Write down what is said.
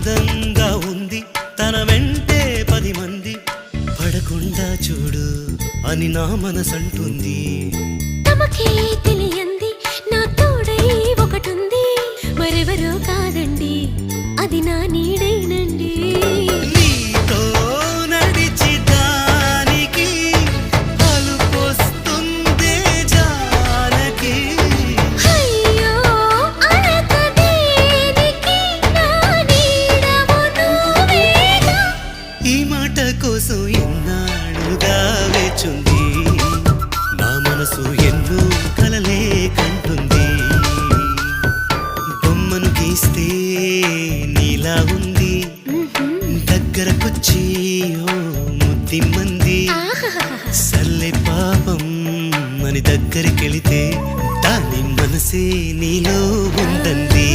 అందంగా ఉంది తన వెంటే 10 మంది పడకుండా చూడు అని నా మనసంటుంది. తమకే తెలియంది నా తోడై ఒకటుంది మరెవరో కాదండి అది నా నీడైనండి. నీతో నడిచి దానికి అలుపొస్తుందే జానకి. అయ్యో అనక దేనికి నా నీడవు నువ్వేగా. ఈ మాట కోసం ఎన్నాళ్ళుగా వేచుంది నా మనసు ఎన్నో కలలే కంటుంది. బొమ్మను గీస్తే నీలా ఉంది దగ్గరకొచ్చి ఓ ముద్దిమ్మంది. సల్లే పాపం అని దగ్గరికెళితే దాని మనసే నీలో ఉందంది.